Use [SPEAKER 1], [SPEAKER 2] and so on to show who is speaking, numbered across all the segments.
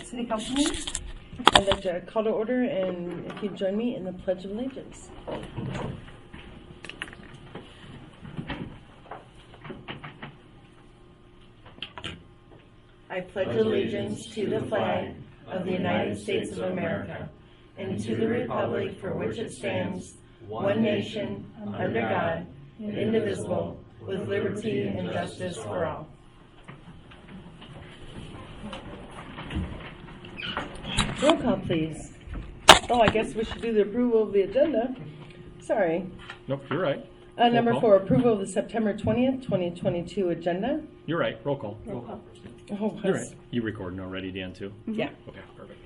[SPEAKER 1] City Council meeting. I'd like to call to order, and if you'd join me in the Pledge of Allegiance. I pledge allegiance to the flag of the United States of America and to the republic for which it stands, one nation, under God, indivisible, with liberty and justice for all. Roll call, please. Oh, I guess we should do the approval of the agenda. Sorry.
[SPEAKER 2] Nope, you're right.
[SPEAKER 1] Number 4, approval of the September 20th, 2022 agenda.
[SPEAKER 2] You're right. Roll call.
[SPEAKER 1] Oh,
[SPEAKER 2] You're right. You recording already, Dan, too?
[SPEAKER 1] Yeah.
[SPEAKER 2] Okay, perfect.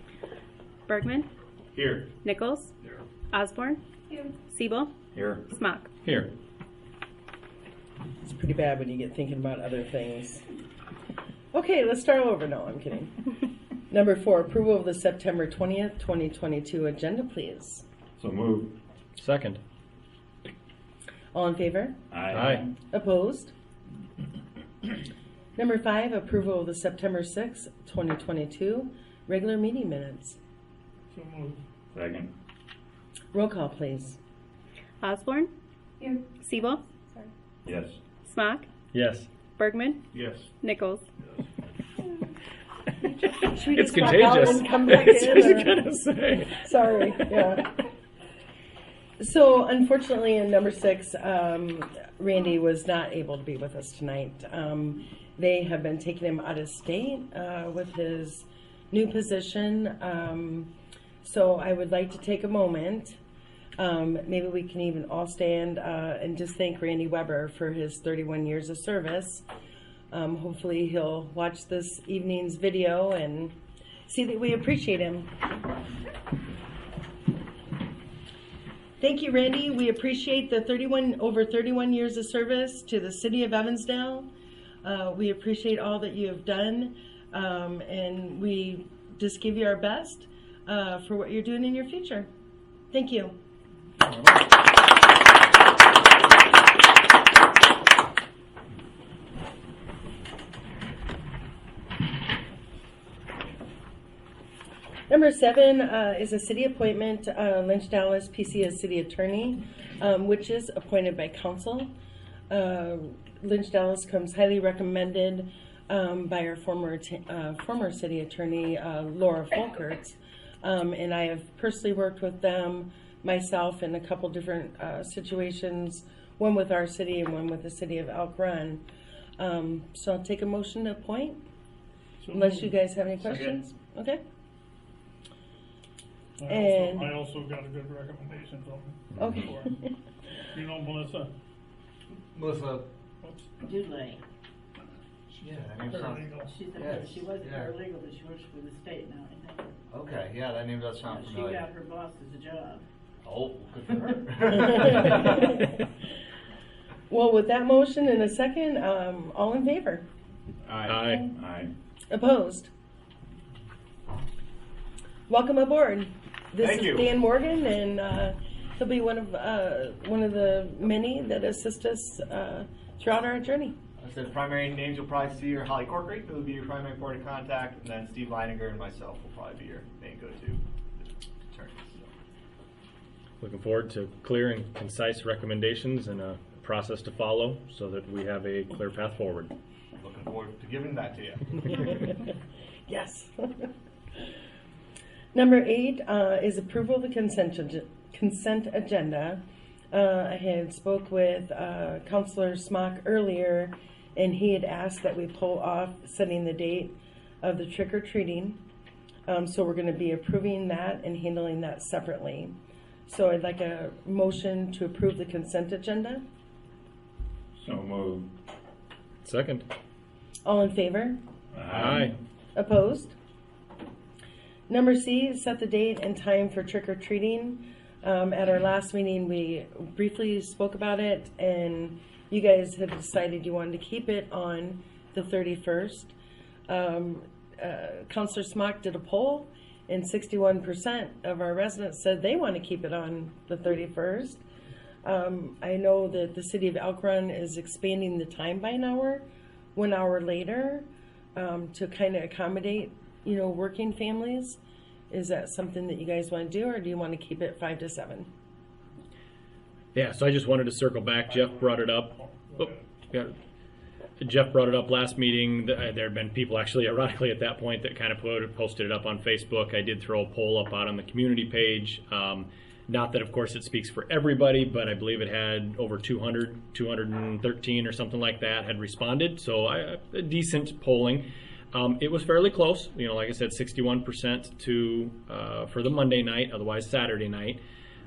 [SPEAKER 3] Bergman.
[SPEAKER 2] Here.
[SPEAKER 3] Nichols.
[SPEAKER 2] Here.
[SPEAKER 3] Osborne.
[SPEAKER 4] Here.
[SPEAKER 3] Siebel.
[SPEAKER 2] Here.
[SPEAKER 3] Smock.
[SPEAKER 2] Here.
[SPEAKER 1] It's pretty bad when you get thinking about other things. Okay, let's start over. No, I'm kidding. Number 4, approval of the September 20th, 2022 agenda, please.
[SPEAKER 2] So move. Second.
[SPEAKER 1] All in favor?
[SPEAKER 2] Aye.
[SPEAKER 1] Opposed? Number 5, approval of the September 6th, 2022 regular meeting minutes.
[SPEAKER 2] So move. Second.
[SPEAKER 1] Roll call, please.
[SPEAKER 3] Osborne.
[SPEAKER 4] Here.
[SPEAKER 3] Siebel.
[SPEAKER 2] Yes.
[SPEAKER 3] Smock.
[SPEAKER 2] Yes.
[SPEAKER 3] Bergman.
[SPEAKER 2] Yes.
[SPEAKER 3] Nichols.
[SPEAKER 1] Should we
[SPEAKER 2] It's
[SPEAKER 1] just back out
[SPEAKER 2] contagious.
[SPEAKER 1] and come back
[SPEAKER 2] That's
[SPEAKER 1] in,
[SPEAKER 2] what I was
[SPEAKER 1] or-
[SPEAKER 2] gonna say.
[SPEAKER 1] Sorry, yeah. So unfortunately in number 6, Randy was not able to be with us tonight. They have been taking him out of state with his new position. So I would like to take a moment. Maybe we can even all stand and just thank Randy Weber for his 31 years of service. Hopefully he'll watch this evening's video and see that we appreciate him. Thank you, Randy. We appreciate the over 31 years of service to the city of Evansdale. We appreciate all that you have done, and we just give you our best for what you're doing in your future. Thank you. Number 7 is a city appointment. Lynch Dallas, PC as city attorney, which is appointed by council. Lynch Dallas comes highly recommended by our former city attorney, Laura Folkert. And I have personally worked with them myself in a couple different situations, one with our city and one with the city of Elk Run. So I'll take a motion to appoint, unless you guys have any questions. Okay.
[SPEAKER 5] I also got a good recommendation from him.
[SPEAKER 1] Okay.
[SPEAKER 5] You know Melissa?
[SPEAKER 6] Melissa.
[SPEAKER 4] Dudley.
[SPEAKER 6] Yeah, that name sounds.
[SPEAKER 5] Paralegal.
[SPEAKER 4] She's a,
[SPEAKER 6] Yes,
[SPEAKER 4] she was a
[SPEAKER 6] yeah.
[SPEAKER 4] paralegal, but she works for the state now, I think.
[SPEAKER 6] Okay, yeah, that name does sound
[SPEAKER 4] She
[SPEAKER 6] familiar.
[SPEAKER 4] got her boss's a job.
[SPEAKER 6] Oh, good for her.
[SPEAKER 1] Well, with that motion in a second, all in favor?
[SPEAKER 2] Aye. Aye.
[SPEAKER 1] Opposed? Welcome aboard. This
[SPEAKER 6] Thank
[SPEAKER 1] is
[SPEAKER 6] you.
[SPEAKER 1] Dan Morgan, and he'll be one of the many that assist us throughout our journey.
[SPEAKER 6] I said primary names you'll probably see are Holly Corcoran, who will be your primary point of contact, and then Steve Leininger and myself will probably be your main go-to attorneys.
[SPEAKER 2] Looking forward to clear and concise recommendations and a process to follow so that we have a clear path forward.
[SPEAKER 6] Looking forward to giving that to you.
[SPEAKER 1] Yes. Number 8 is approval of the consent agenda. I had spoke with Councilor Smock earlier, and he had asked that we pull off setting the date of the trick-or-treating. So we're going to be approving that and handling that separately. So I'd like a motion to approve the consent agenda.
[SPEAKER 2] So moved. Second.
[SPEAKER 1] All in favor?
[SPEAKER 2] Aye.
[SPEAKER 1] Opposed? Number C, set the date and time for trick-or-treating. At our last meeting, we briefly spoke about it, and you guys had decided you wanted to keep it on the 31st. Councilor Smock did a poll, and 61% of our residents said they want to keep it on the 31st. I know that the city of Elk Run is expanding the time by an hour, 1 hour later, to kind of accommodate working families. Is that something that you guys want to do, or do you want to keep it 5 to 7?
[SPEAKER 2] Yeah, so I just wanted to circle back. Jeff brought it up. Oh, yeah. Jeff brought it up last meeting. There had been people actually, ironically, at that point that kind of posted it up on Facebook. I did throw a poll up out on the community page. Not that, of course, it speaks for everybody, but I believe it had over 213 or something like that had responded. So a decent polling. It was fairly close. Like I said, 61% for the Monday night, otherwise Saturday night.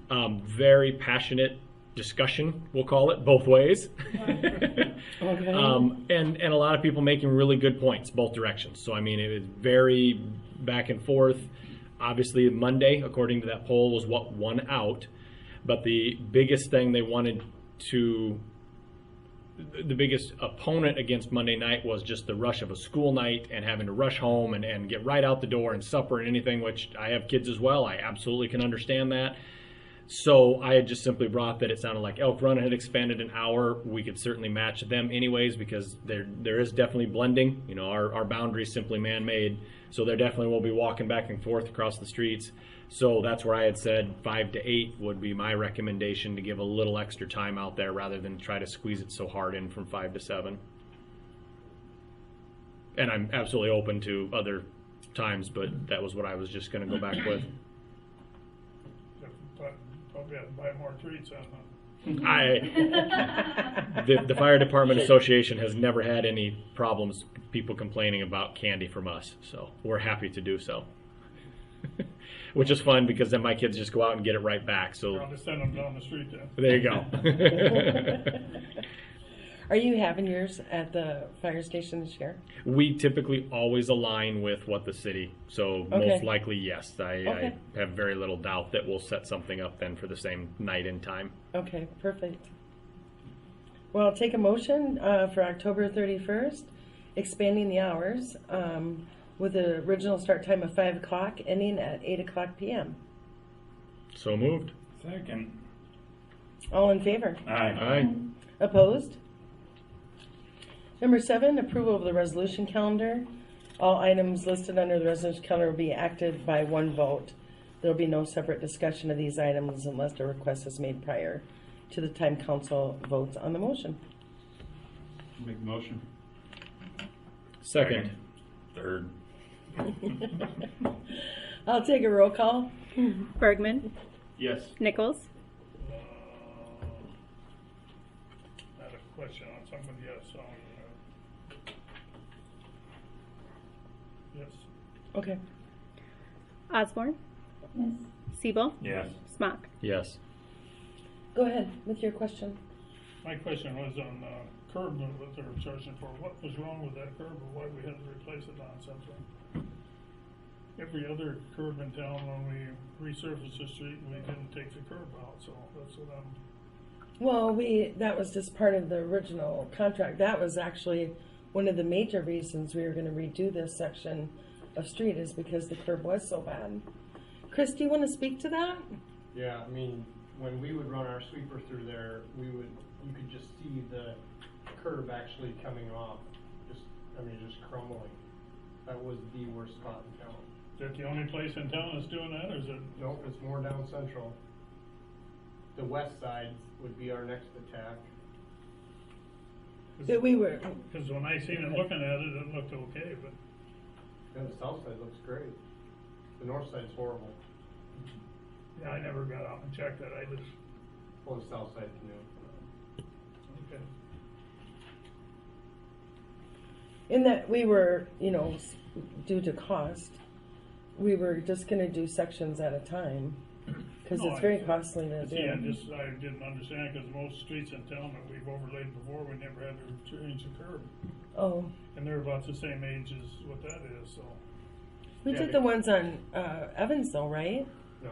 [SPEAKER 2] Very passionate discussion, we'll call it, both ways.
[SPEAKER 1] Okay.
[SPEAKER 2] And a lot of people making really good points, both directions. So, it was very back and forth. Obviously, Monday, according to that poll, was what won out. But the biggest thing they wanted to, the biggest opponent against Monday night was just the rush of a school night and having to rush home and get right out the door and supper and anything, which I have kids as well. I absolutely can understand that. So I had just simply brought that it sounded like Elk Run had expanded an hour. We could certainly match them anyways because there is definitely blending. Our boundary is simply man-made, so there definitely will be walking back and forth across the streets. So that's where I had said 5 to 8 would be my recommendation, to give a little extra time out there rather than try to squeeze it so hard in from 5 to 7. And I'm absolutely open to other times, but that was what I was just going to go back with.
[SPEAKER 5] Probably have to buy more treats on them.
[SPEAKER 2] The Fire Department Association has never had any problems, people complaining about candy from us, so we're happy to do so. Which is fun because then my kids just go out and get it right back. So
[SPEAKER 5] I'll just send them down the street then.
[SPEAKER 2] there you go.
[SPEAKER 1] Are you having yours at the fire station this year?
[SPEAKER 2] We typically always align with what the city, so
[SPEAKER 1] Okay.
[SPEAKER 2] most likely yes.
[SPEAKER 1] Okay.
[SPEAKER 2] I have very little doubt that we'll set something up then for the same night and time.
[SPEAKER 1] Okay, perfect. Well, I'll take a motion for October 31st, expanding the hours with the original start time of 5 o'clock, ending at 8 o'clock p.m.
[SPEAKER 2] So moved.
[SPEAKER 5] Second.
[SPEAKER 1] All in favor?
[SPEAKER 2] Aye.
[SPEAKER 1] Opposed? Number 7, approval of the resolution calendar. All items listed under the resolution calendar will be acted by one vote. There will be no separate discussion of these items unless a request is made prior to the time council votes on the motion.
[SPEAKER 7] Make the motion.
[SPEAKER 2] Second.
[SPEAKER 7] Third.
[SPEAKER 1] I'll take a roll call.
[SPEAKER 3] Bergman,
[SPEAKER 7] Yes.
[SPEAKER 3] Nichols,
[SPEAKER 5] I had a question on something, yes, yes.
[SPEAKER 1] Okay.
[SPEAKER 3] Osborne, Siebel,
[SPEAKER 7] Yes.
[SPEAKER 3] Smock.
[SPEAKER 2] Yes.
[SPEAKER 1] Go ahead with your question.
[SPEAKER 5] My question was on curb that they were charging for. What was wrong with that curb, or why we had to replace it on Central? Every other curb in town, when we resurfaced the street, we didn't take the curb out, so that's what I'm.
[SPEAKER 1] Well, that was just part of the original contract. That was actually one of the major reasons we were going to redo this section of street, is because the curb was so bad. Chris, do you want to speak to that?
[SPEAKER 8] Yeah, when we would run our sweeper through there, you could just see the curb actually coming off, just crumbling. That was the worst spot in town.
[SPEAKER 5] Is that the only place in town that's doing that, or is it?
[SPEAKER 8] Nope, it's more down Central. The west side would be our next attack.
[SPEAKER 1] That we were.
[SPEAKER 5] Because when I seen it looking at it, it looked okay, but.
[SPEAKER 8] And the south side looks great. The north side's horrible.
[SPEAKER 5] Yeah, I never got out and checked that. I just.
[SPEAKER 8] Well, the south side's new.
[SPEAKER 5] Okay.
[SPEAKER 1] In that we were, due to cost, we were just going to do sections at a time because
[SPEAKER 5] No,
[SPEAKER 1] it's very
[SPEAKER 5] I-
[SPEAKER 1] costly to do.
[SPEAKER 5] See, I didn't understand, because most streets in town that we've overlaid before, we never had to change the curb.
[SPEAKER 1] Oh,
[SPEAKER 5] And they're about the same age as what that is, so.
[SPEAKER 1] we
[SPEAKER 8] Yeah,
[SPEAKER 1] did the ones on Evansdale, right?
[SPEAKER 8] No,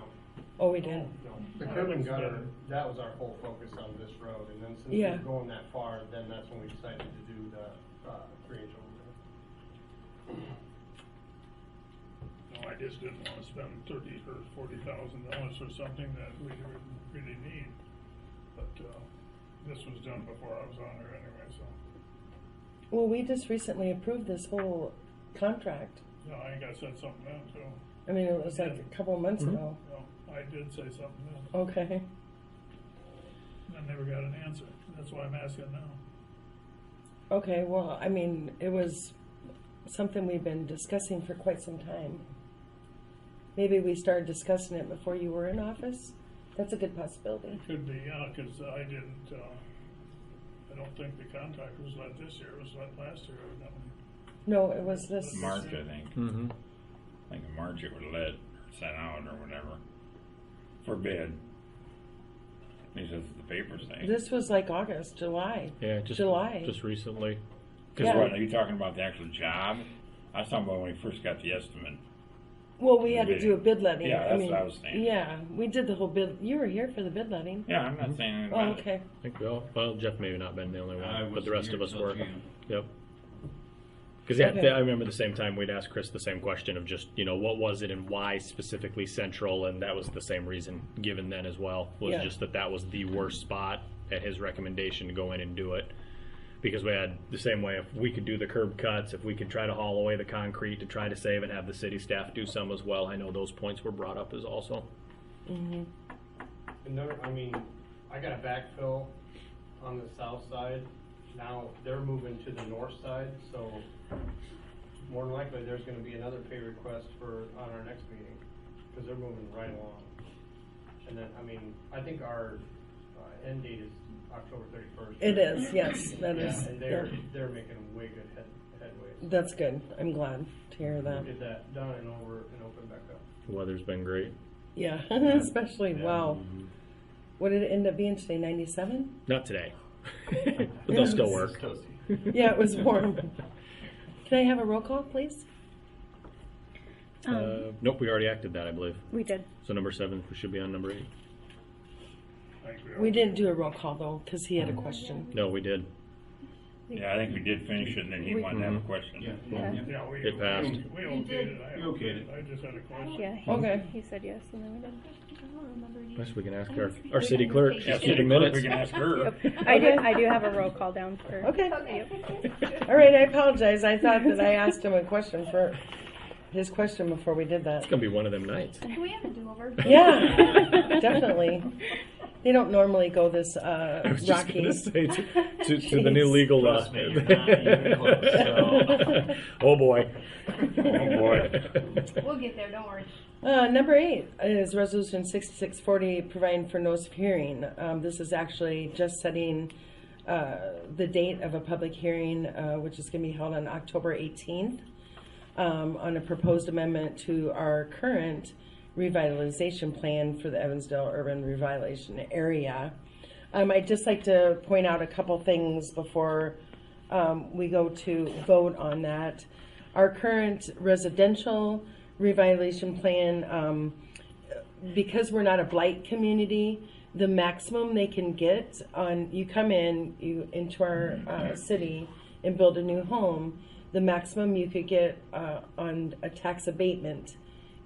[SPEAKER 1] Oh, we did.
[SPEAKER 8] no. The curb and gutter, that was our whole focus on this road, and then since
[SPEAKER 1] Yeah.
[SPEAKER 8] we're going that far, then that's when we decided to do the 3-inch overlay.
[SPEAKER 5] No, I just didn't want to spend $30,000 or $40,000 for something that we really need. But this was done before I was on there anyway, so.
[SPEAKER 1] Well, we just recently approved this whole contract.
[SPEAKER 5] No, I think I said something then too.
[SPEAKER 1] I mean, it was like a couple of months ago.
[SPEAKER 5] No, I did say something then.
[SPEAKER 1] Okay.
[SPEAKER 5] I never got an answer. That's why I'm asking now.
[SPEAKER 1] Okay, well, I mean, it was something we've been discussing for quite some time. Maybe we started discussing it before you were in office? That's a good possibility.
[SPEAKER 5] It could be, yeah, because I didn't, I don't think the contract was let this year. It was let last year, evidently.
[SPEAKER 1] No, it was this.
[SPEAKER 7] March, I think.
[SPEAKER 2] Mm-hmm.
[SPEAKER 7] I think in March it was let, or sent out, or whatever, for bid. At least that's what the papers say.
[SPEAKER 1] This was like August, July.
[SPEAKER 2] Yeah, just
[SPEAKER 1] July.
[SPEAKER 2] just recently.
[SPEAKER 7] Because
[SPEAKER 1] Yeah.
[SPEAKER 7] what, are you talking about the actual job? I was talking about when we first got the estimate.
[SPEAKER 1] Well, we had to do a bid letting.
[SPEAKER 7] Yeah,
[SPEAKER 1] I
[SPEAKER 7] that's
[SPEAKER 1] mean,
[SPEAKER 7] what I was saying.
[SPEAKER 1] Yeah, we did the whole bid. You were here for the bid letting.
[SPEAKER 7] Yeah, I'm not saying anything
[SPEAKER 1] Oh,
[SPEAKER 7] about it.
[SPEAKER 1] okay.
[SPEAKER 2] I think we all, well, Jeff maybe not been the only
[SPEAKER 9] I
[SPEAKER 2] one, but the rest
[SPEAKER 9] wasn't
[SPEAKER 2] of us
[SPEAKER 9] here till
[SPEAKER 2] were.
[SPEAKER 9] June.
[SPEAKER 2] Yep. Because yeah,
[SPEAKER 1] Okay.
[SPEAKER 2] I remember the same time we'd asked Chris the same question of just, you know, what was it and why specifically Central, and that was the same reason given then as well, was
[SPEAKER 1] Yeah.
[SPEAKER 2] just that was the worst spot at his recommendation to go in and do it. Because we had the same way, if we could do the curb cuts, if we could try to haul away the concrete to try to save and have the city staff do some as well, I know those points were brought up as also.
[SPEAKER 1] Mm-hmm.
[SPEAKER 8] Another, I mean, I got a backfill on the south side. Now they're moving to the north side, so more than likely there's gonna be another pay request on our next meeting, because they're moving right along. And then, I mean, I think our end date is October 31st.
[SPEAKER 1] It is, yes, that is.
[SPEAKER 8] And
[SPEAKER 1] Yeah.
[SPEAKER 8] they're making way good headway.
[SPEAKER 1] That's good. I'm glad to hear that.
[SPEAKER 8] Get that done and over and open back up.
[SPEAKER 2] The weather's been great.
[SPEAKER 1] Yeah, especially,
[SPEAKER 8] Yeah.
[SPEAKER 1] wow. What did it end up being today, 97?
[SPEAKER 2] Not today, but they'll still
[SPEAKER 6] It's
[SPEAKER 2] work.
[SPEAKER 6] toasty.
[SPEAKER 1] Yeah, it was warm. Can I have a roll call, please?
[SPEAKER 2] Nope, we already acted that, I believe.
[SPEAKER 3] We did.
[SPEAKER 2] So number 7 should be on number 8.
[SPEAKER 5] I think
[SPEAKER 1] We didn't do a roll call, though, because he had a question.
[SPEAKER 2] No, we did.
[SPEAKER 7] Yeah, I think we did finish it, and then he wanted to have a question.
[SPEAKER 9] Yeah.
[SPEAKER 5] Yeah, we,
[SPEAKER 2] It passed.
[SPEAKER 5] we okayed it.
[SPEAKER 9] You okayed it.
[SPEAKER 5] I just had a question.
[SPEAKER 3] Yeah.
[SPEAKER 1] Okay.
[SPEAKER 3] He said yes, and then we did.
[SPEAKER 2] Yes, we can ask our city clerk.
[SPEAKER 7] Yeah,
[SPEAKER 2] She's
[SPEAKER 7] city
[SPEAKER 2] keeping
[SPEAKER 7] clerk,
[SPEAKER 2] minutes.
[SPEAKER 7] we can ask her.
[SPEAKER 3] I do have a roll call down for.
[SPEAKER 1] Okay.
[SPEAKER 3] Yep.
[SPEAKER 1] All right, I apologize. I thought that I asked him a question for his question before we did that.
[SPEAKER 2] It's gonna be one of them nights.
[SPEAKER 10] Can we have a do-over?
[SPEAKER 1] Yeah, definitely. They don't normally go this
[SPEAKER 2] I was just
[SPEAKER 1] rocky.
[SPEAKER 2] gonna say to the new legal.
[SPEAKER 6] Trust me, you're not even close, so.
[SPEAKER 2] Oh boy.
[SPEAKER 7] Oh, boy.
[SPEAKER 10] We'll get there, don't worry.
[SPEAKER 1] Number 8 is Resolution 6640, providing for notice of hearing. This is actually just setting the date of a public hearing, which is going to be held on October 18th, on a proposed amendment to our current revitalization plan for the Evansdale urban revitalization area. I'd just like to point out a couple things before we go to vote on that. Our current residential revitalization plan, because we're not a blight community, the maximum they can get on, you come into our city and build a new home, the maximum you could get on a tax abatement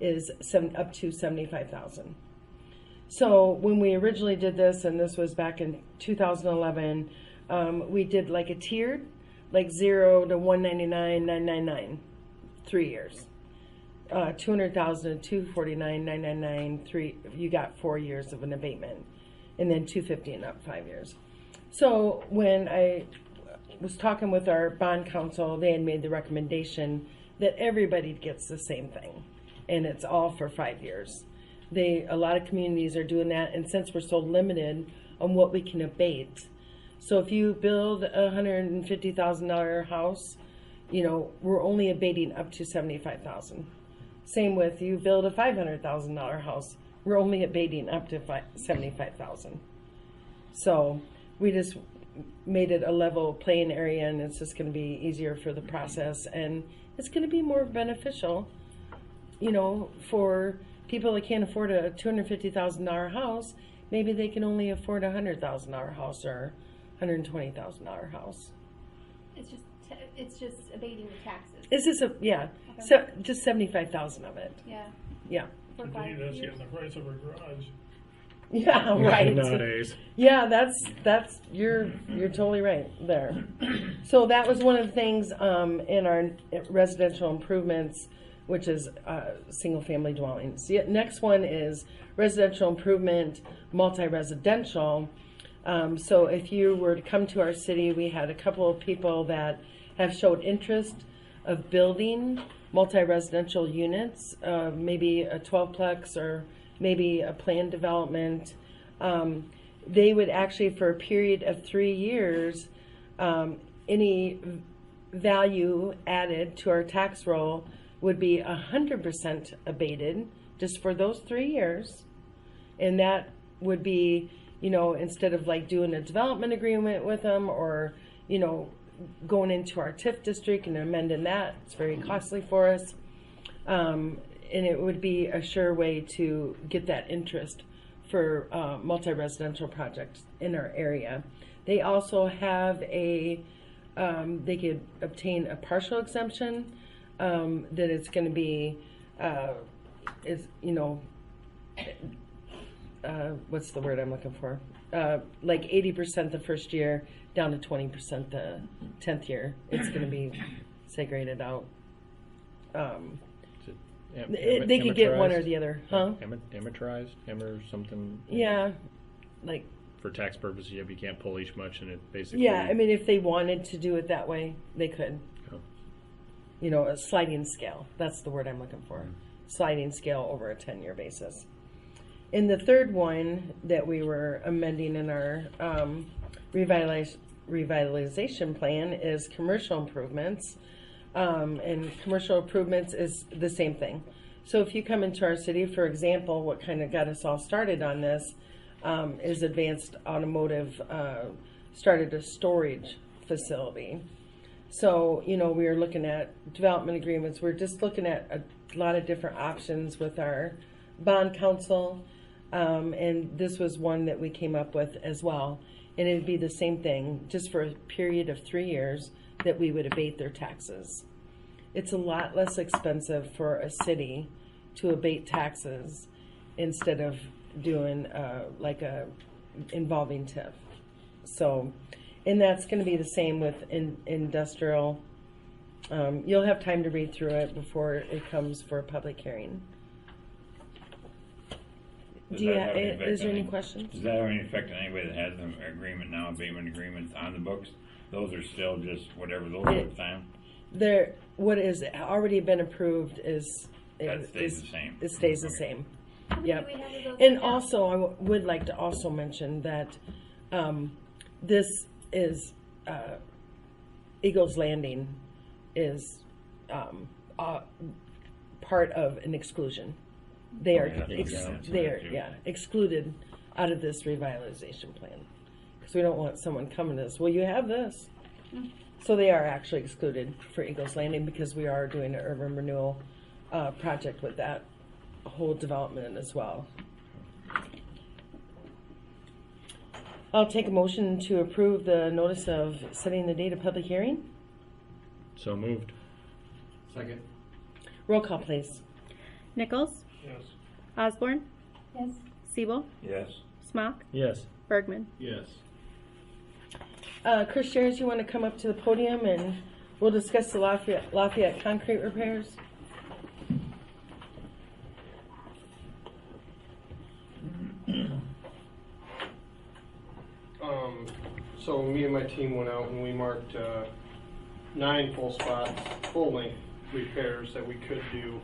[SPEAKER 1] is up to $75,000. So when we originally did this, and this was back in 2011, we did like a tiered, like 0 to 199, 999, 3 years. 200,000 to 249, 999, you got 4 years of an abatement, and then 250 and up 5 years. So when I was talking with our bond counsel, they had made the recommendation that everybody gets the same thing, and it's all for 5 years. A lot of communities are doing that, and since we're so limited on what we can abate, so if you build a $150,000 house, we're only abating up to $75,000. Same with you build a $500,000 house, we're only abating up to $75,000. So we just made it a level playing area, and it's just going to be easier for the process, and it's going to be more beneficial, for people that can't afford a $250,000 house. Maybe they can only afford a $100,000 house or $120,000 house.
[SPEAKER 10] It's just abating the taxes.
[SPEAKER 1] Is this
[SPEAKER 10] Okay.
[SPEAKER 1] so just 75,000 of it?
[SPEAKER 10] Yeah.
[SPEAKER 1] Yeah.
[SPEAKER 10] For
[SPEAKER 5] Gee,
[SPEAKER 10] 5
[SPEAKER 5] that's
[SPEAKER 10] years.
[SPEAKER 5] getting the price of a garage.
[SPEAKER 1] Yeah, right.
[SPEAKER 2] Nowadays.
[SPEAKER 1] Yeah, that's you're totally right there. So that was one of the things in our residential improvements which is single-family dwellings. The next one is residential improvement, multi-residential. So if you were to come to our city, we had a couple of people that have showed interest of building multi-residential units, maybe a 12-plex or maybe a planned development. They would actually, for a period of 3 years, any value added to our tax roll would be 100% abated just for those 3 years. And that would be, instead of like doing a development agreement with them or, going into our TIF district and amending that, it's very costly for us. And it would be a sure way to get that interest for multi-residential projects in our area. They also have they could obtain a partial exemption, that it's going to be, what's the word I'm looking for? Like 80% the first year, down to 20% the 10th year. It's going to be segregated out. They could get one or the other, huh?
[SPEAKER 2] Amortized, something.
[SPEAKER 1] Yeah, like.
[SPEAKER 2] For tax purposes, you can't pull each much, and it basically.
[SPEAKER 1] Yeah, I mean, if they wanted to do it that way, they could.
[SPEAKER 2] Oh.
[SPEAKER 1] A sliding scale. That's the word I'm looking for. Sliding scale over a 10-year basis. And the third one that we were amending in our revitalization plan is commercial improvements. And commercial improvements is the same thing. So if you come into our city, for example, what kind of got us all started on this is Advanced Automotive started a storage facility. So, we are looking at development agreements. We're just looking at a lot of different options with our bond council. And this was one that we came up with as well. And it'd be the same thing, just for a period of 3 years, that we would abate their taxes. It's a lot less expensive for a city to abate taxes instead of doing like a involving TIF. So, and that's going to be the same with industrial. You'll have time to read through it before it comes for a public hearing. Is there any questions?
[SPEAKER 7] Does that have any effect on anybody that has an agreement now, abatement agreements on the books? Those are still just whatever those are at the time?
[SPEAKER 1] What is already been approved is
[SPEAKER 7] That stays the same.
[SPEAKER 1] It stays the same.
[SPEAKER 10] How many
[SPEAKER 1] Yep.
[SPEAKER 10] do we have of those
[SPEAKER 1] And
[SPEAKER 10] now?
[SPEAKER 1] also, I would like to also mention that this is Eagles Landing is part of an exclusion. They are excluded out of this revitalization plan because we don't want someone coming to us. Well, you have this, so they are actually excluded for Eagles Landing because we are doing an urban renewal project with that whole development as well. I'll take a motion to approve the notice of setting the date of public hearing.
[SPEAKER 2] So moved.
[SPEAKER 6] Second.
[SPEAKER 1] Roll call, please.
[SPEAKER 3] Nichols,
[SPEAKER 5] Yes.
[SPEAKER 3] Osborne,
[SPEAKER 10] Yes.
[SPEAKER 3] Siebel,
[SPEAKER 7] Yes.
[SPEAKER 3] Smock,
[SPEAKER 2] Yes.
[SPEAKER 3] Bergman.
[SPEAKER 5] Yes.
[SPEAKER 1] Chris Shares, you want to come up to the podium and we'll discuss the Lafayette concrete repairs?
[SPEAKER 8] So me and my team went out and we marked 9 full spots, full length repairs that we could do,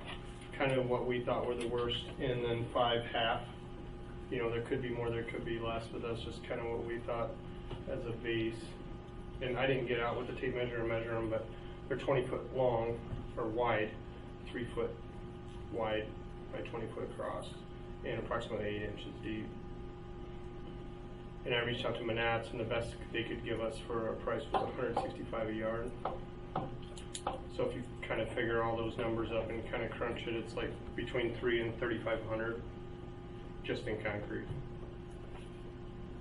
[SPEAKER 8] kind of what we thought were the worst, and then 5 half. There could be more, there could be less, but that's just kind of what we thought as a base. And I didn't get out with the tape measure and measure them, but they're 20 foot long or wide, 3 foot wide by 20 foot across, and approximately 8 inches deep. And I reached out to Manats, and the best they could give us for a price was $165 a yard. So if you kind of figure all those numbers up and kind of crunch it, it's like between $300 and $3,500 just in concrete.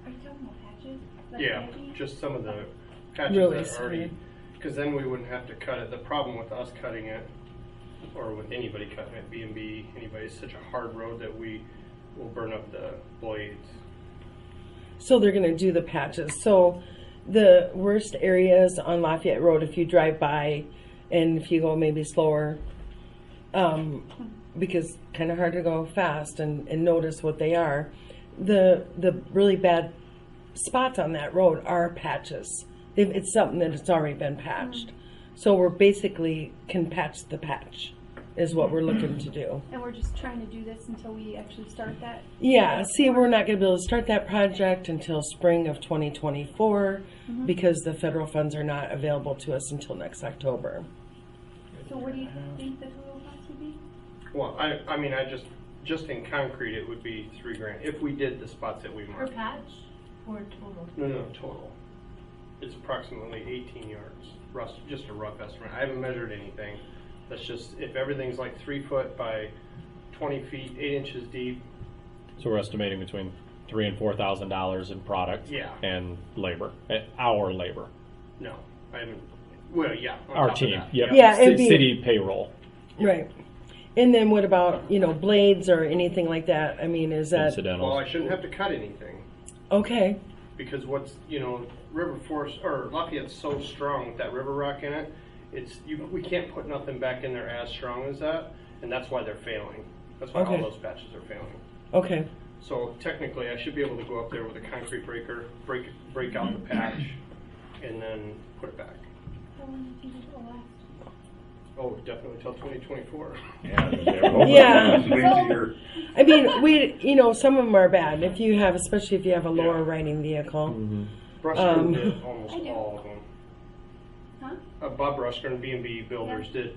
[SPEAKER 10] Are you talking about patches? Like
[SPEAKER 8] Yeah,
[SPEAKER 10] patching?
[SPEAKER 8] just some of the patches
[SPEAKER 1] Really
[SPEAKER 8] that are already,
[SPEAKER 1] small.
[SPEAKER 8] because then we wouldn't have to cut it. The problem with us cutting it, or with anybody cutting it, B&B, anybody, it's such a hard road that we will burn up the blades.
[SPEAKER 1] So they're going to do the patches. So the worst areas on Lafayette Road, if you drive by and if you go maybe slower, because kind of hard to go fast and notice what they are. The really bad spots on that road are patches. It's something that it's already been patched. So we're basically can patch the patch is what we're looking to do.
[SPEAKER 10] And we're just trying to do this until we actually start that.
[SPEAKER 1] Yeah, see, we're not going to be able to start that project until spring of 2024 because the federal funds are not available to us until next October.
[SPEAKER 10] So what do you think the total cost would be?
[SPEAKER 9] Well, I mean, just in concrete, it would be $3,000 if we did the spots that we
[SPEAKER 10] Per
[SPEAKER 9] marked.
[SPEAKER 10] patch or total?
[SPEAKER 9] No, total. It's approximately 18 yards. Just a rough estimate. I haven't measured anything. That's just, if everything's like 3 foot by 20 feet, 8 inches deep.
[SPEAKER 2] So we're estimating between $3,000 and $4,000 in product
[SPEAKER 9] Yeah.
[SPEAKER 2] and labor, our labor.
[SPEAKER 9] No, I haven't. Well, yeah. on
[SPEAKER 2] Our
[SPEAKER 9] top of
[SPEAKER 2] team,
[SPEAKER 9] that.
[SPEAKER 2] yep.
[SPEAKER 1] Yeah, it'd be-
[SPEAKER 2] City payroll.
[SPEAKER 1] Right. And then what about, blades or anything like that? I mean, is that
[SPEAKER 9] Well,
[SPEAKER 2] Incidentals.
[SPEAKER 9] I shouldn't have to cut anything
[SPEAKER 1] okay?
[SPEAKER 9] because River Forest or Lafayette's so strong with that river rock in it. We can't put nothing back in there as strong as that, and that's why they're failing. That's why
[SPEAKER 1] Okay.
[SPEAKER 9] all those patches are failing.
[SPEAKER 1] Okay.
[SPEAKER 9] So technically, I should be able to go up there with a concrete breaker, break out the patch, and then put it back.
[SPEAKER 10] How long do you think it will last?
[SPEAKER 9] Oh, definitely till 2024.
[SPEAKER 1] Yeah. I mean, some of them are bad. Especially if you have a lower
[SPEAKER 9] Yeah.
[SPEAKER 1] riding vehicle.
[SPEAKER 9] Brushstone did almost
[SPEAKER 10] I do.
[SPEAKER 9] all of them.
[SPEAKER 10] Huh?
[SPEAKER 9] Bob Brushstone and B&B Builders did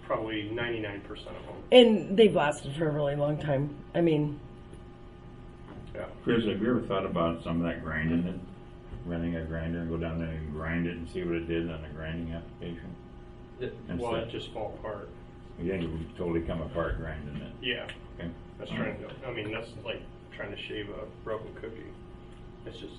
[SPEAKER 9] probably 99% of them.
[SPEAKER 1] And they've lasted for a really long time. I mean,
[SPEAKER 9] Yeah.
[SPEAKER 7] Chris, have you ever thought about some of that grinding it? Renting a grinder and go down there and grind it and see what it did on the grinding application?
[SPEAKER 9] Well, it just fall apart.
[SPEAKER 7] You think it would totally come apart grinding it?
[SPEAKER 9] Yeah.
[SPEAKER 7] Okay.
[SPEAKER 9] That's that's like trying to shave a broken cookie. It's just,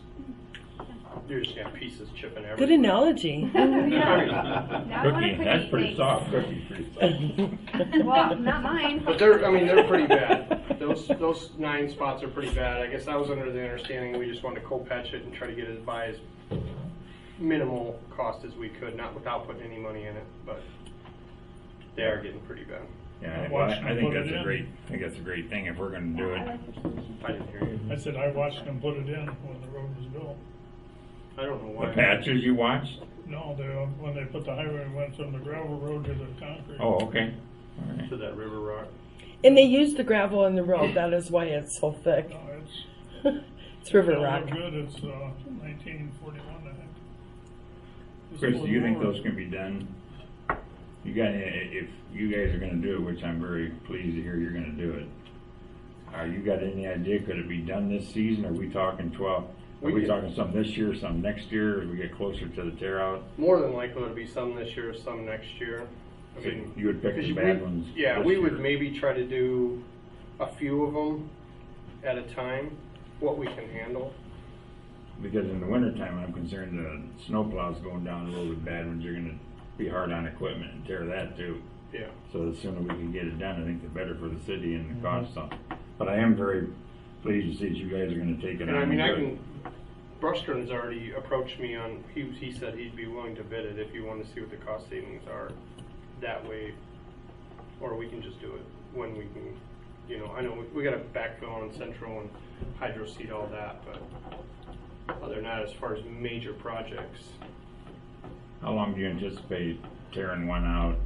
[SPEAKER 9] you're just gonna have pieces chipping everywhere.
[SPEAKER 1] good analogy.
[SPEAKER 10] Now I wanna
[SPEAKER 7] Cookie,
[SPEAKER 10] create
[SPEAKER 7] that's pretty
[SPEAKER 10] things.
[SPEAKER 7] soft. Cookie's pretty soft.
[SPEAKER 10] Well, not mine.
[SPEAKER 9] But they're pretty bad. Those 9 spots are pretty bad. I guess I was under the understanding we just wanted to cold patch it and try to get it by as minimal cost as we could, not without putting any money in it, but they are getting pretty bad.
[SPEAKER 7] Yeah,
[SPEAKER 5] Watch them
[SPEAKER 7] I think
[SPEAKER 5] put it
[SPEAKER 7] that's a
[SPEAKER 5] in.
[SPEAKER 7] great. I think that's a great thing if we're going to do
[SPEAKER 10] I
[SPEAKER 7] it.
[SPEAKER 10] like your solution.
[SPEAKER 9] I didn't hear you.
[SPEAKER 5] I said I watched them put it in when the road was built.
[SPEAKER 9] I don't know
[SPEAKER 7] The
[SPEAKER 9] why.
[SPEAKER 7] patches you watched?
[SPEAKER 5] No, when they put the highway, went from the gravel road to the concrete.
[SPEAKER 7] Oh, okay. All right.
[SPEAKER 9] To that river rock.
[SPEAKER 1] And they use the gravel in the road. That is why it's so thick.
[SPEAKER 5] No, it's
[SPEAKER 1] It's river
[SPEAKER 5] still
[SPEAKER 1] rock.
[SPEAKER 5] look good. It's 1941, I think. It's
[SPEAKER 7] Chris, do you think
[SPEAKER 5] lower.
[SPEAKER 7] those can be done? If you guys are going to do it, which I'm very pleased to hear you're going to do it. Are you got any idea? Could it be done this season? Are we talking 12? Are
[SPEAKER 9] We
[SPEAKER 7] we
[SPEAKER 9] could-
[SPEAKER 7] talking some this year, some next year? As we get closer to the tear out,
[SPEAKER 9] More than likely it'll be some this year, some next year. I
[SPEAKER 7] So
[SPEAKER 9] mean,
[SPEAKER 7] you would pick
[SPEAKER 9] because
[SPEAKER 7] the bad ones
[SPEAKER 9] Yeah,
[SPEAKER 7] this
[SPEAKER 9] we would
[SPEAKER 7] year.
[SPEAKER 9] maybe try to do a few of them at a time, what we can handle.
[SPEAKER 7] because in the wintertime, I'm concerned the snow plows going down the road with bad ones. You're going to be hard on equipment and tear that too.
[SPEAKER 9] Yeah.
[SPEAKER 7] So the sooner we can get it done, I think the better for the city and the cost. So, but I am very pleased to see that you guys are going to take it
[SPEAKER 9] And
[SPEAKER 7] on.
[SPEAKER 9] I mean,
[SPEAKER 7] and do it.
[SPEAKER 9] Brushstron's already approached me on, he said he'd be willing to bid it if you want to see what the cost savings are that way. Or we can just do it when we can, I know we got to backfill on Central and hydro seed all that, but other than that, as far as major projects,
[SPEAKER 7] How long do you anticipate tearing one out?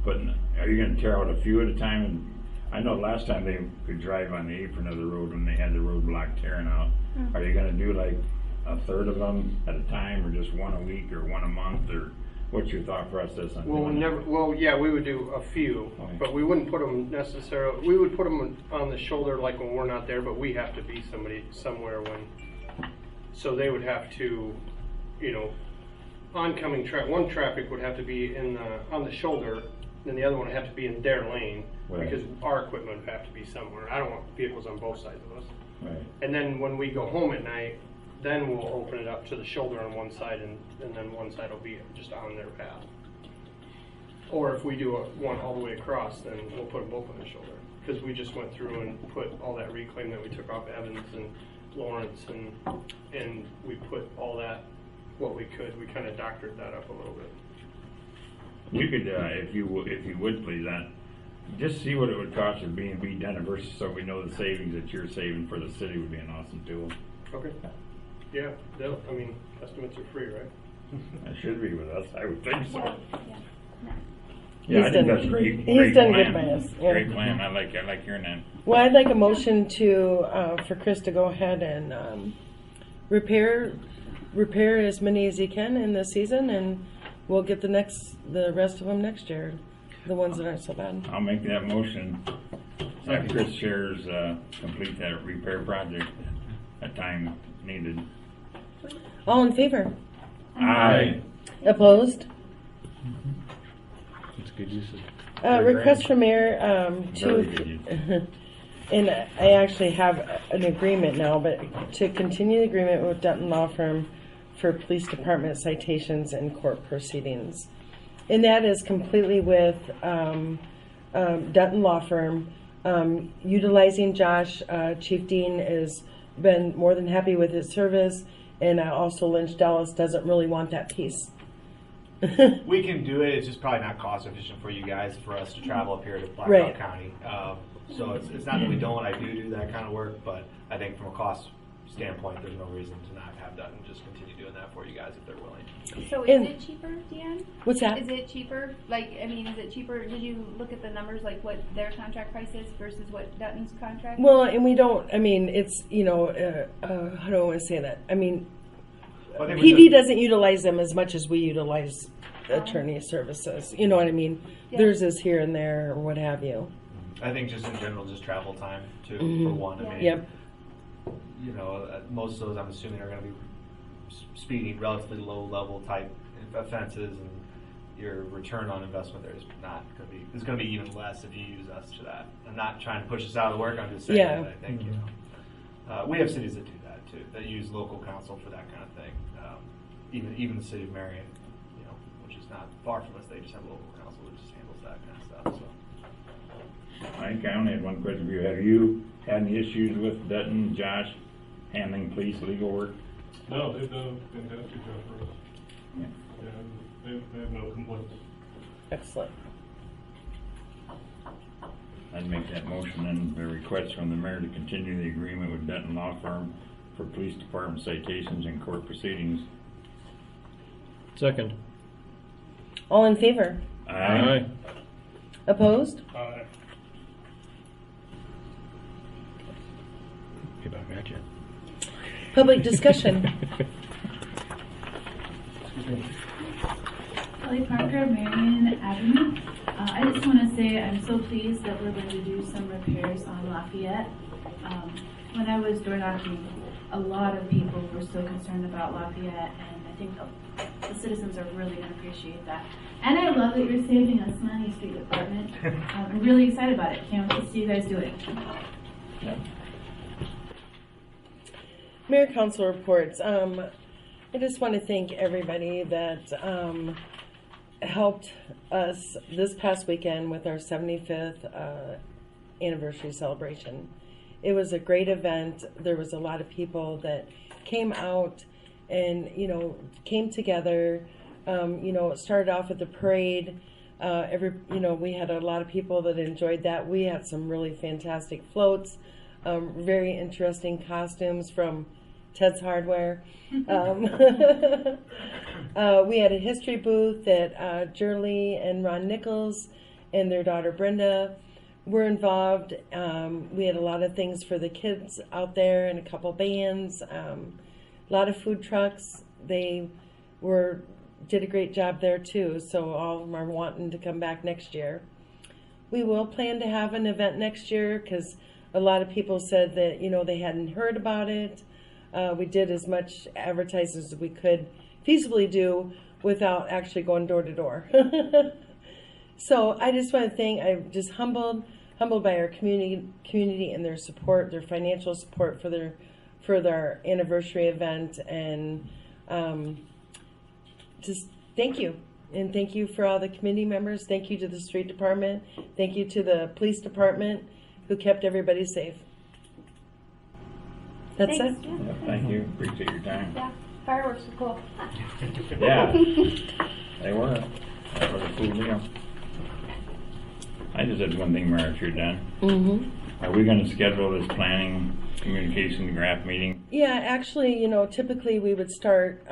[SPEAKER 7] Are you going to tear out a few at a time? And I know last time they could drive on the apron of the road when they had the roadblock tearing out. Are you going to do like a third of them at a time, or just one a week, or one a month, or what's your thought process on doing that?
[SPEAKER 9] yeah, we would do a few,
[SPEAKER 7] Okay.
[SPEAKER 9] but we wouldn't put them necessarily, we would put them on the shoulder like when we're not there, but we have to be somewhere when, so they would have to, oncoming one traffic would have to be on the shoulder, then the other one would have to be in their lane,
[SPEAKER 7] Right.
[SPEAKER 9] because our equipment would have to be somewhere. I don't want vehicles on both sides of us.
[SPEAKER 7] Right.
[SPEAKER 9] And then when we go home at night, then we'll open it up to the shoulder on one side, and then one side will be just on their path. Or if we do one all the way across, then we'll put them both on the shoulder. Because we just went through and put all that reclaim that we took off Evans and Lawrence, and we put all that, what we could, we kind of doctored that up a little bit.
[SPEAKER 7] We could, if you would please, just see what it would cost for B&B Denver versus so we know the savings that you're saving for the city would be an awesome tool.
[SPEAKER 9] Okay. Yeah, I mean, estimates are free, right?
[SPEAKER 7] It should be with us, I would think so.
[SPEAKER 10] Well, yeah. No.
[SPEAKER 7] Yeah, I
[SPEAKER 1] He's
[SPEAKER 7] think
[SPEAKER 1] done-
[SPEAKER 7] that's great.
[SPEAKER 1] he's
[SPEAKER 7] Great
[SPEAKER 1] done
[SPEAKER 7] plan.
[SPEAKER 1] good by us, yeah.
[SPEAKER 7] Great plan. I like hearing that.
[SPEAKER 1] Well, I'd like a motion to, for Chris to go ahead and repair as many as he can in this season, and we'll get the rest of them next year, the ones that aren't so bad.
[SPEAKER 7] I'll make that motion. Have Chris Shares complete that repair project at time needed.
[SPEAKER 1] All in favor?
[SPEAKER 7] Aye.
[SPEAKER 1] Opposed?
[SPEAKER 2] It's good use of.
[SPEAKER 1] Request from Mayor
[SPEAKER 7] Very good use.
[SPEAKER 1] and I actually have an agreement now, but to continue the agreement with Dutton Law Firm for police department citations and court proceedings. And that is completely with Dutton Law Firm. Utilizing Josh, Chief Dean has been more than happy with his service, and also Lynch Dallas doesn't really want that piece.
[SPEAKER 6] We can do it. It's just probably not cost efficient for you guys for us to travel up here to Blackhawk
[SPEAKER 1] Right.
[SPEAKER 6] County. So it's not that we don't. I do that kind of work, but I think from a cost standpoint, there's no reason to not have Dutton just continue doing that for you guys if they're willing.
[SPEAKER 10] So is
[SPEAKER 1] And-
[SPEAKER 10] it cheaper, Deanne?
[SPEAKER 1] What's that?
[SPEAKER 10] Is it cheaper? Like, I mean, is it cheaper? Did you look at the numbers, like what their contract price is versus what Dutton's contract?
[SPEAKER 1] Well, and we don't, I mean, it's, how do I want to say that? I mean,
[SPEAKER 6] Well, I think we
[SPEAKER 1] PD
[SPEAKER 6] just-
[SPEAKER 1] doesn't utilize them as much as we utilize attorney services. You know what I mean?
[SPEAKER 10] Yeah.
[SPEAKER 1] Theirs is here and there or what have you.
[SPEAKER 6] I think just in general, just travel time too,
[SPEAKER 1] Mhm.
[SPEAKER 6] for one. I mean,
[SPEAKER 1] Yep.
[SPEAKER 6] Most of those I'm assuming are going to be speeding, relatively low level type offenses, and your return on investment there is not going to be. It's going to be even less if you use us to that. I'm not trying to push us out of the work. I'm just saying
[SPEAKER 1] Yeah.
[SPEAKER 6] that I think we have cities that do that too, that use local counsel for that kind of thing. Even the city of Marion, which is not far from us, they just have local counsel that just handles that kind of stuff. So.
[SPEAKER 7] I think I only had one question for you. Have you had any issues with Dutton, Josh, handling police legal work?
[SPEAKER 11] No, they've done a fantastic job for us.
[SPEAKER 7] Yeah.
[SPEAKER 11] Yeah, they have no complaints.
[SPEAKER 1] Excellent.
[SPEAKER 7] I'd make that motion and a request from the mayor to continue the agreement with Dutton Law Firm for police department citations and court proceedings.
[SPEAKER 2] Second.
[SPEAKER 1] All in favor?
[SPEAKER 2] Aye.
[SPEAKER 1] Opposed?
[SPEAKER 2] Get back at you.
[SPEAKER 1] Public discussion.
[SPEAKER 12] Kelly Parker, Marion Avenue. I just want to say I'm so pleased that we're going to do some repairs on Lafayette. When I was door knocking, a lot of people were still concerned about Lafayette, and I think the citizens are really going to appreciate that. And I love that you're saving us money, Street Department. I'm really excited about it. Can't wait to see you guys do it.
[SPEAKER 1] Mayor Council reports. I just want to thank everybody that helped us this past weekend with our 75th anniversary celebration. It was a great event. There was a lot of people that came out and, came together. It started off with the parade. We had a lot of people that enjoyed that. We had some really fantastic floats, very interesting costumes from Ted's Hardware. We had a history booth that Jerly and Ron Nichols and their daughter Brenda were involved. We had a lot of things for the kids out there and a couple bands, a lot of food trucks. They did a great job there too, so all of them are wanting to come back next year. We will plan to have an event next year because a lot of people said that they hadn't heard about it. We did as much advertising as we could feasibly do without actually going door to door. So I just want to thank, I'm just humbled by our community and their support, their financial support for their anniversary event, and just thank you. And thank you for all the committee members. Thank you to the street department. Thank you to the police department who kept everybody safe. That's
[SPEAKER 10] Thanks.
[SPEAKER 1] it.
[SPEAKER 10] Yeah.
[SPEAKER 7] Yeah, thank you. Appreciate your time.
[SPEAKER 10] Yeah, fireworks were cool.
[SPEAKER 7] Yeah, they were. That was a cool deal. I just just had one thing, Mark, you're done.
[SPEAKER 1] Mm-hmm.
[SPEAKER 7] Are we gonna schedule this planning communication graph meeting?
[SPEAKER 1] Yeah, actually, you know, typically we would start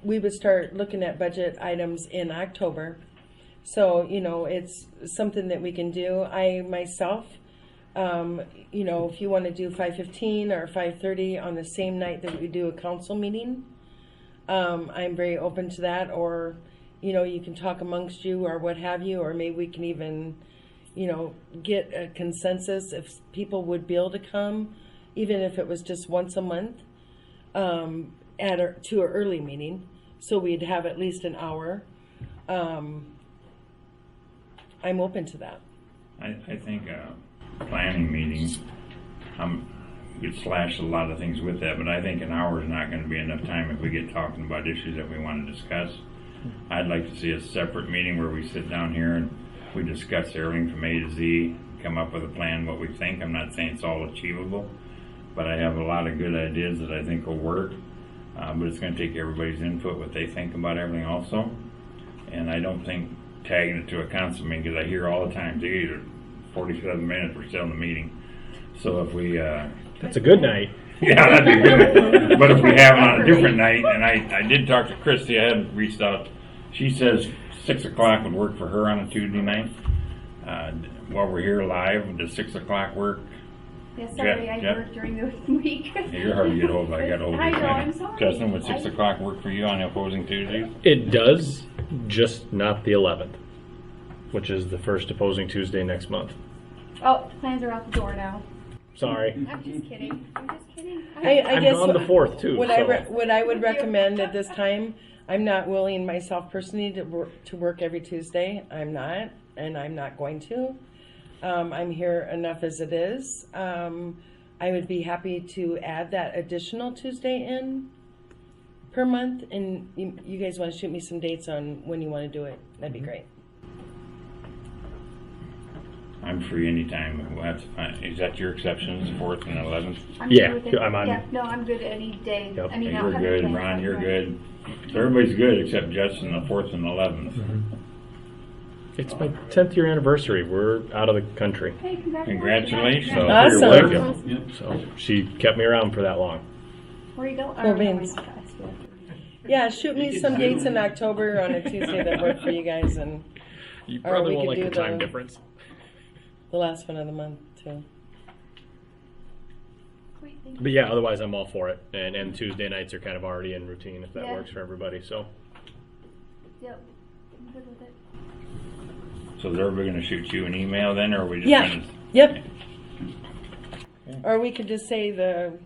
[SPEAKER 1] looking at budget items in October. So, you know, it's something that we can do. I myself, you know, if you want to do 5:15 or 5:30 on the same night that we do a council meeting, I'm very open to that. Or, you know, you can talk amongst you or what have you, or maybe we can even, you know, get a consensus if people would be able to come, even if it was just once a month, to an early meeting, so we'd have at least an hour. I'm open to that.
[SPEAKER 7] I think planning meeting, you could slash a lot of things with that, but I think an hour is not gonna be enough time if we get talking about issues that we wanna discuss. I'd like to see a separate meeting where we sit down here and we discuss everything from A to Z, come up with a plan, what we think. I'm not saying it's all achievable, but I have a lot of good ideas that I think will work. But it's gonna take everybody's input, what they think about everything also. And I don't think tagging it to a council meeting, because I hear all the time, geez, 47 minutes, we're still in the meeting. So if we,
[SPEAKER 2] That's a good night.
[SPEAKER 7] yeah, that'd be a good night. But if we have it on a different night, and I did talk to Christy, I had reached out. She says 6 o'clock would work for her on a Tuesday night. While we're here live, does 6 o'clock work?
[SPEAKER 10] Yeah, sorry, I
[SPEAKER 7] Jeff?
[SPEAKER 10] work during the week.
[SPEAKER 7] You're hard to get hold of. I got hold of you.
[SPEAKER 10] I know, I'm sorry.
[SPEAKER 7] Justin, would 6 o'clock work for you on the opposing Tuesdays?
[SPEAKER 2] It does, just not the 11th, which is the first opposing Tuesday next month.
[SPEAKER 10] Oh, plans are out the door now.
[SPEAKER 2] Sorry.
[SPEAKER 10] I'm just kidding. I'm just kidding.
[SPEAKER 1] I
[SPEAKER 2] I'm
[SPEAKER 1] guess
[SPEAKER 2] on the 4th too.
[SPEAKER 1] What
[SPEAKER 2] So.
[SPEAKER 1] I would recommend at this time, I'm not willing myself personally to work every Tuesday. I'm not, and I'm not going to. I'm here enough as it is. I would be happy to add that additional Tuesday in per month, and you guys want to shoot me some dates on when you want to do it. That'd be great.
[SPEAKER 7] I'm free anytime. We'll have to find, is that your exceptions, 4th and 11th?
[SPEAKER 10] I'm
[SPEAKER 2] Yeah,
[SPEAKER 10] good with it.
[SPEAKER 2] I'm on.
[SPEAKER 10] Yeah, no, I'm good any day.
[SPEAKER 2] Yep.
[SPEAKER 10] I mean,
[SPEAKER 7] Hey,
[SPEAKER 10] I'll
[SPEAKER 7] you're
[SPEAKER 10] have
[SPEAKER 7] good,
[SPEAKER 10] plans,
[SPEAKER 7] Ron,
[SPEAKER 10] but-
[SPEAKER 7] you're good. So everybody's good except Justin, the 4th and 11th.
[SPEAKER 2] It's my 10th year anniversary. We're out of the country.
[SPEAKER 10] Hey,
[SPEAKER 7] Congratulations.
[SPEAKER 2] So,
[SPEAKER 1] Awesome.
[SPEAKER 2] Thank you. So she kept me around for that long.
[SPEAKER 10] Where you go?
[SPEAKER 1] Cool beans. Yeah, shoot me some dates in October on a Tuesday that work for you guys, and
[SPEAKER 2] You
[SPEAKER 1] Or
[SPEAKER 2] probably
[SPEAKER 1] we
[SPEAKER 2] won't
[SPEAKER 1] could
[SPEAKER 2] like the
[SPEAKER 1] do
[SPEAKER 2] time
[SPEAKER 1] the-
[SPEAKER 2] difference.
[SPEAKER 1] the last one of the month too.
[SPEAKER 10] Sweet, thank
[SPEAKER 2] But yeah, otherwise I'm all for it. And Tuesday nights are kind of already in routine if that
[SPEAKER 10] Yeah.
[SPEAKER 2] works for everybody. So
[SPEAKER 10] Yep, I'm good with it.
[SPEAKER 7] So is everybody gonna shoot you an email then, or are we just
[SPEAKER 1] Yeah.
[SPEAKER 7] gonna?
[SPEAKER 1] Yep. Or we could just say the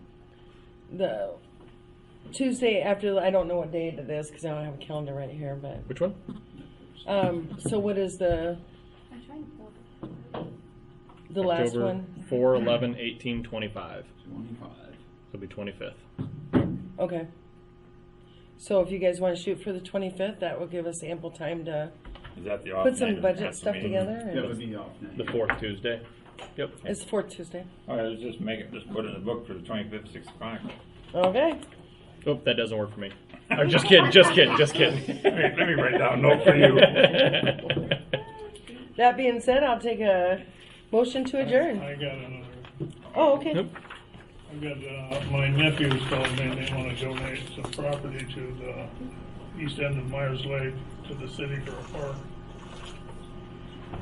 [SPEAKER 1] Tuesday after. I don't know what date it is because I don't have a calendar right here. But
[SPEAKER 2] which one?
[SPEAKER 1] so what is the
[SPEAKER 10] I'm trying to pull it.
[SPEAKER 1] last
[SPEAKER 2] October
[SPEAKER 1] one?
[SPEAKER 2] 4, 11, 18, 25.
[SPEAKER 11] 25.
[SPEAKER 2] It'll be 25th.
[SPEAKER 1] Okay. So if you guys want to shoot for the 25th, that will give us ample time to
[SPEAKER 7] Is that the off
[SPEAKER 1] put
[SPEAKER 7] night
[SPEAKER 1] some
[SPEAKER 7] of the
[SPEAKER 1] budget
[SPEAKER 7] council
[SPEAKER 1] stuff
[SPEAKER 7] meeting?
[SPEAKER 1] together.
[SPEAKER 11] That would be off night.
[SPEAKER 2] The 4th Tuesday. Yep.
[SPEAKER 1] It's 4th Tuesday.
[SPEAKER 7] All right, let's just make it. Just put it in the book for the 25th, 6 o'clock.
[SPEAKER 1] Okay.
[SPEAKER 2] Oh, that doesn't work for me. I'm just kidding. Just kidding. Just kidding.
[SPEAKER 7] Let me write down a note for you.
[SPEAKER 1] That being said, I'll take a motion to adjourn.
[SPEAKER 5] I got another.
[SPEAKER 1] Oh, okay.
[SPEAKER 2] Nope.
[SPEAKER 5] I got, my nephews told me they want to donate some property to the east end of Myers Lake to the city for a park.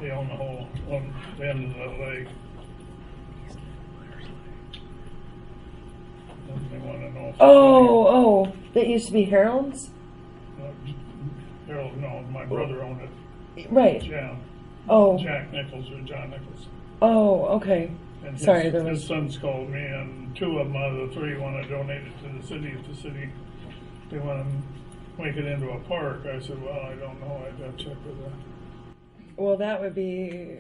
[SPEAKER 5] They own the whole, on the end of the lake. And they want to know.
[SPEAKER 1] Oh, that used to be Harold's?
[SPEAKER 5] Harold, no, my brother owned it.
[SPEAKER 1] Right.
[SPEAKER 5] Yeah.
[SPEAKER 1] Oh.
[SPEAKER 5] Jack Nichols or John Nichols.
[SPEAKER 1] Oh, okay.
[SPEAKER 5] And his,
[SPEAKER 1] Sorry, there
[SPEAKER 5] his
[SPEAKER 1] was.
[SPEAKER 5] sons called me, and 2 of them out of the 3 want to donate it to the city. If the city, they want to make it into a park. I said, well, I don't know. I'd have to check with the.
[SPEAKER 1] Well, that would be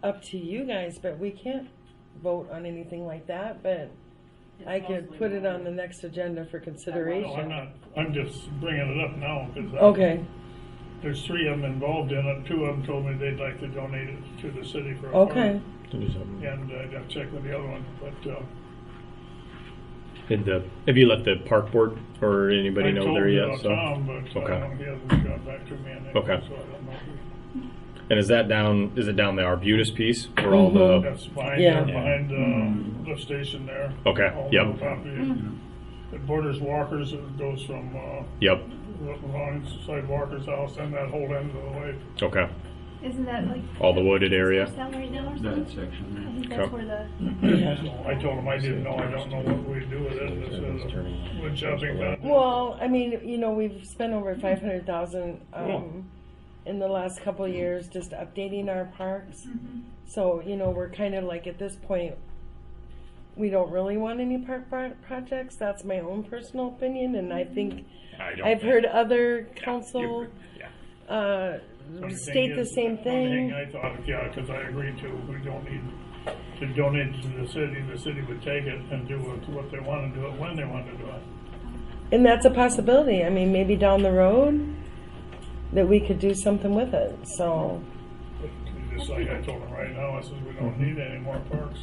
[SPEAKER 1] up to you guys, but we can't vote on anything like that. But I could put it on the next agenda for
[SPEAKER 5] No, I'm
[SPEAKER 1] consideration.
[SPEAKER 5] not. I'm just bringing it up now because
[SPEAKER 1] Okay.
[SPEAKER 5] there's 3 of them involved in it. 2 of them told me they'd like to donate it to the city for a
[SPEAKER 1] Okay.
[SPEAKER 5] park.
[SPEAKER 2] To do something.
[SPEAKER 5] And I'd have to check with the other one. But
[SPEAKER 2] Have you let the park board or anybody
[SPEAKER 5] I
[SPEAKER 2] know
[SPEAKER 5] told
[SPEAKER 2] there yet? So
[SPEAKER 5] Tom, but
[SPEAKER 2] Okay.
[SPEAKER 5] he hasn't got back to me on it.
[SPEAKER 2] Okay.
[SPEAKER 5] So I don't know.
[SPEAKER 2] And is that down? Is it down the Arbutus piece where all the?
[SPEAKER 5] That's behind,
[SPEAKER 1] Yeah.
[SPEAKER 5] behind the station there.
[SPEAKER 2] Okay,
[SPEAKER 5] All
[SPEAKER 2] yep.
[SPEAKER 5] the property. It borders Walker's, it goes from,
[SPEAKER 2] Yep.
[SPEAKER 5] Ron's side Walker's house and that whole end of the lake.
[SPEAKER 2] Okay.
[SPEAKER 10] Isn't that like?
[SPEAKER 2] All the wooded area.
[SPEAKER 10] For sale right now or
[SPEAKER 11] That
[SPEAKER 10] something?
[SPEAKER 11] section
[SPEAKER 10] I
[SPEAKER 11] there.
[SPEAKER 10] think that's
[SPEAKER 2] Okay.
[SPEAKER 10] where the,
[SPEAKER 5] So I told him I didn't know, I don't know what we do with it, this is wood chopping down.
[SPEAKER 1] Well, I mean, you know, we've spent over 500,000 in the last couple of years just updating our parks. So, you know, we're kind of like at this point, we don't really want any park projects. That's my own personal opinion, and I think I've heard other council state the same thing.
[SPEAKER 5] I thought, yeah, because I agreed to, we don't need to donate to the city would take it and do what they want to do it when they want to do it.
[SPEAKER 1] And that's a possibility. I mean, maybe down the road that we could do something with it. So
[SPEAKER 5] Just like I told them right now, I said, we don't need any more parks.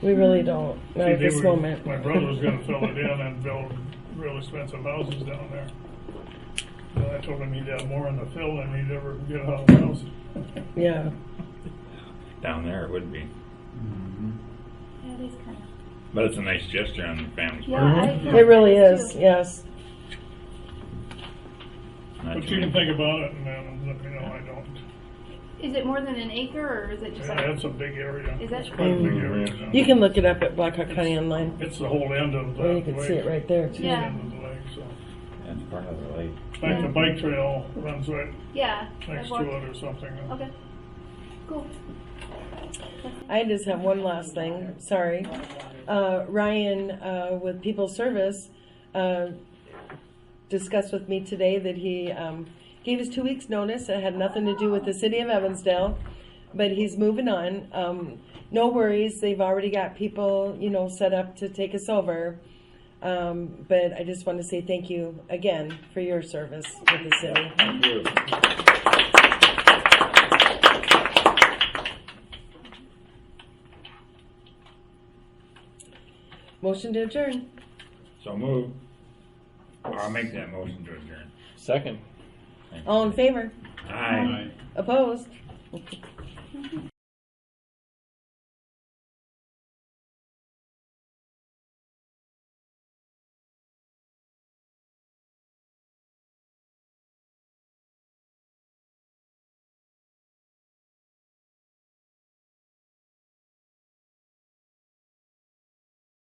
[SPEAKER 1] we really don't, not
[SPEAKER 5] See,
[SPEAKER 1] at this moment.
[SPEAKER 5] my brother was gonna fill it in and build real expensive houses down there. So I told him he'd have more in the fill than he'd ever get out of the house.
[SPEAKER 1] Yeah.
[SPEAKER 7] Down there it would be.
[SPEAKER 10] yeah, it is kind of.
[SPEAKER 7] But it's a nice gesture on the family's
[SPEAKER 10] Yeah,
[SPEAKER 7] part.
[SPEAKER 1] It really
[SPEAKER 10] It's
[SPEAKER 1] is,
[SPEAKER 10] too.
[SPEAKER 1] yes.
[SPEAKER 7] Not
[SPEAKER 5] But
[SPEAKER 7] too
[SPEAKER 5] you can
[SPEAKER 7] many-
[SPEAKER 5] think about it and then let me know, I don't.
[SPEAKER 10] Is it more than an acre or is it just
[SPEAKER 5] Yeah,
[SPEAKER 10] like?
[SPEAKER 5] it's a big area.
[SPEAKER 10] Is it?
[SPEAKER 5] It's quite a big area.
[SPEAKER 1] You can look it up at Blackhawk County Online.
[SPEAKER 5] It's the whole end of the
[SPEAKER 1] Or you
[SPEAKER 5] lake.
[SPEAKER 1] can see it right there too.
[SPEAKER 10] Yeah.
[SPEAKER 5] End of the lake, so.
[SPEAKER 7] That's part of the lake.
[SPEAKER 5] In fact, the bike trail runs right
[SPEAKER 10] Yeah.
[SPEAKER 5] next
[SPEAKER 10] I've
[SPEAKER 5] to
[SPEAKER 10] walked-
[SPEAKER 5] it or something.
[SPEAKER 10] Okay. Cool.
[SPEAKER 1] I just have one last thing, sorry. Ryan, with People Service, discussed with me today that he gave us 2 weeks' notice. It had nothing to do with the city of Evansdale, but he's moving on. No worries, they've already got people, you know, set up to take us over. But I just want to say thank you again for your service with the city.
[SPEAKER 7] Thank you.
[SPEAKER 1] Motion to adjourn.
[SPEAKER 7] So move. I'll make that motion to adjourn.
[SPEAKER 2] Second.
[SPEAKER 7] Thank you.
[SPEAKER 1] All in favor?
[SPEAKER 7] Aye.
[SPEAKER 1] Opposed?